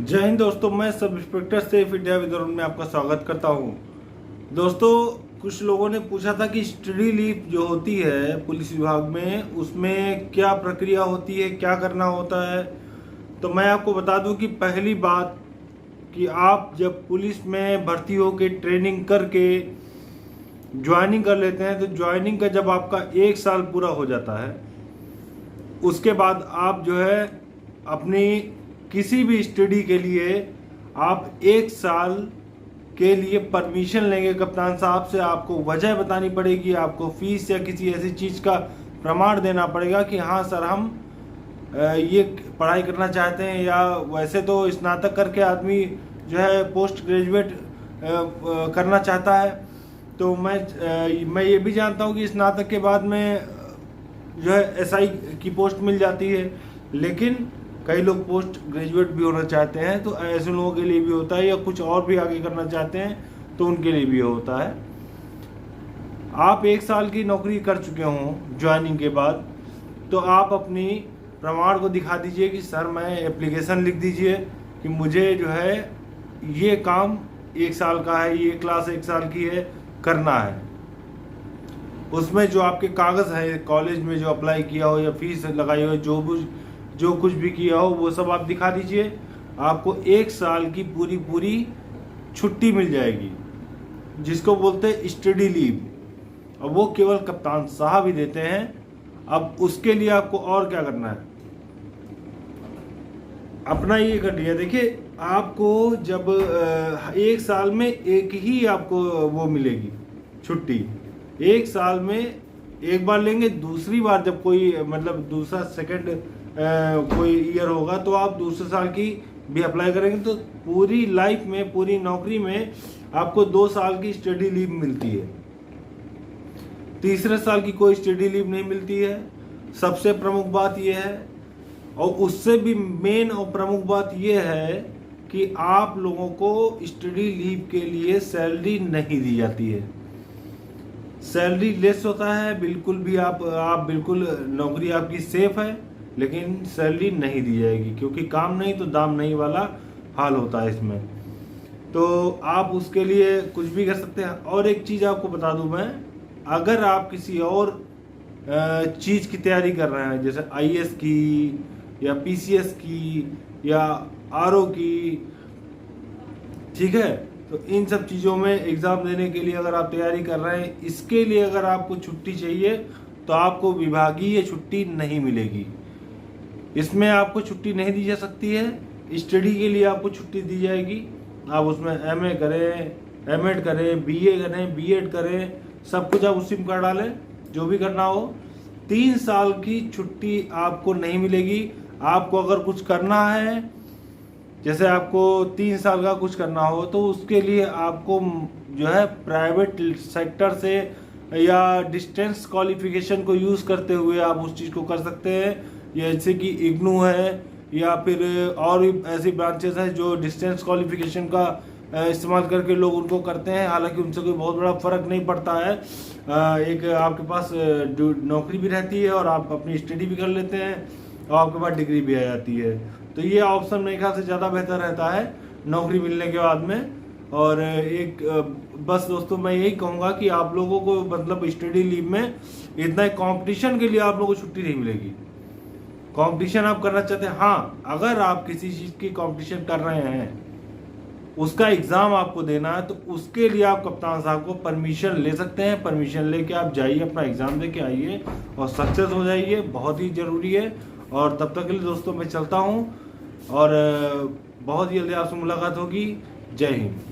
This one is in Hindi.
जय हिंद दोस्तों, मैं sub inspector Saif India Vidarbha में आपका स्वागत करता हूं। दोस्तों, कुछ लोगों ने पूछा था कि स्टडी लीव जो होती है पुलिस विभाग में, उसमें क्या प्रक्रिया होती है, क्या करना होता है। तो मैं आपको बता दूं कि पहली बात कि आप जब पुलिस में भर्ती होकर ट्रेनिंग करके ज्वाइनिंग कर लेते हैं, तो ज्वाइनिंग का जब आपका 1 साल पूरा हो जाता है, उसके बाद आप जो है अपनी किसी भी स्टडी के लिए आप 1 साल के लिए परमिशन लेंगे कप्तान साहब से। आपको वजह बतानी पड़ेगी, आपको फीस या किसी ऐसी चीज़ का प्रमाण देना पड़ेगा कि हाँ सर, हम ये पढ़ाई करना चाहते हैं। या वैसे तो स्नातक करके आदमी जो है पोस्ट ग्रेजुएट करना चाहता है, तो मैं ये भी जानता हूँ कि स्नातक के बाद में जो है एसआई की पोस्ट मिल जाती है, लेकिन कई लोग पोस्ट ग्रेजुएट भी होना चाहते हैं, तो ऐसे लोगों के लिए भी होता है, या कुछ और भी आगे करना चाहते हैं तो उनके लिए भी होता है। आप 1 साल की नौकरी कर चुके हों ज्वाइनिंग के बाद, तो आप अपनी प्रमाण को दिखा दीजिए कि सर, मैं एप्लीकेशन लिख दीजिए कि मुझे जो है ये काम 1 साल का है, ये क्लास 1 साल की है, करना है। उसमें जो आपके कागज़ हैं कॉलेज में जो अप्लाई किया हो या फीस लगाई हो, जो कुछ भी किया हो, वो सब आप दिखा दीजिए। आपको 1 साल की पूरी छुट्टी मिल जाएगी, जिसको बोलते हैं स्टडी लीव। और वो केवल कप्तान साहब ही देते हैं। अब उसके लिए आपको और क्या करना है, अपना ये कर लिया। देखिए, आपको जब 1 साल में एक ही आपको वो मिलेगी छुट्टी, 1 साल में एक बार लेंगे। दूसरी बार जब कोई मतलब दूसरा सेकंड कोई ईयर होगा, तो आप दूसरे साल की भी अप्लाई करेंगे, तो पूरी लाइफ में, पूरी नौकरी में आपको 2 साल की स्टडी लीव मिलती है। तीसरे साल की कोई स्टडी लीव नहीं मिलती है। सबसे प्रमुख बात यह है, और उससे भी मेन और प्रमुख बात यह है कि आप लोगों को स्टडी लीव के लिए सैलरी नहीं दी जाती है। सैलरी लेस होता है, बिल्कुल भी आप बिल्कुल नौकरी आपकी सेफ है, लेकिन सैलरी नहीं दी जाएगी, क्योंकि काम नहीं तो दाम नहीं वाला हाल होता है इसमें। तो आप उसके लिए कुछ भी कर सकते हैं। और एक चीज़ आपको बता दूं मैं, अगर आप किसी और चीज़ की तैयारी कर रहे हैं, जैसे आईएएस की या पीसीएस की या आरओ की, ठीक है, तो इन सब चीज़ों में एग्ज़ाम देने के लिए अगर आप तैयारी कर रहे हैं, इसके लिए अगर आपको छुट्टी चाहिए, तो आपको विभागीय छुट्टी नहीं मिलेगी। इसमें आपको छुट्टी नहीं दी जा सकती है। स्टडी के लिए आपको छुट्टी दी जाएगी। आप उसमें एमए करें, एमएड करें, बीए करें, बीएड करें, सब कुछ आप उसी में कर डालें, जो भी करना हो। 3 साल की छुट्टी आपको नहीं मिलेगी। आपको अगर कुछ करना है, जैसे आपको 3 साल का कुछ करना हो, तो उसके लिए आपको जो है प्राइवेट सेक्टर से या डिस्टेंस क्वालिफिकेशन को यूज़ करते हुए आप उस चीज़ को कर सकते हैं। जैसे कि इग्नू है, या फिर और भी ऐसी ब्रांचेस हैं जो डिस्टेंस क्वालिफिकेशन का इस्तेमाल करके लोग उनको करते हैं। हालांकि उनसे कोई बहुत बड़ा फ़र्क नहीं पड़ता है। एक आपके पास नौकरी भी रहती है और आप अपनी स्टडी भी कर लेते हैं, और आपके पास डिग्री भी आ जाती है। तो ये ऑप्शन मेरे ख्याल से ज़्यादा बेहतर रहता है नौकरी मिलने के बाद में। और एक बस दोस्तों, मैं यही कहूँगा कि आप लोगों को मतलब स्टडी लीव में इतना कंपटीशन के लिए आप लोगों को छुट्टी नहीं मिलेगी। कंपटीशन आप करना चाहते हैं, हाँ, अगर आप किसी चीज़ की कंपटीशन कर रहे हैं, उसका एग्ज़ाम आपको देना है, तो उसके लिए आप कप्तान साहब को परमिशन ले सकते हैं। परमिशन लेके आप जाइए, अपना एग्ज़ाम दे के आइए और सक्सेस हो जाइए। बहुत ही ज़रूरी है। और तब तक के लिए दोस्तों मैं चलता हूँ, और बहुत जल्दी आपसे मुलाकात होगी। जय हिंद।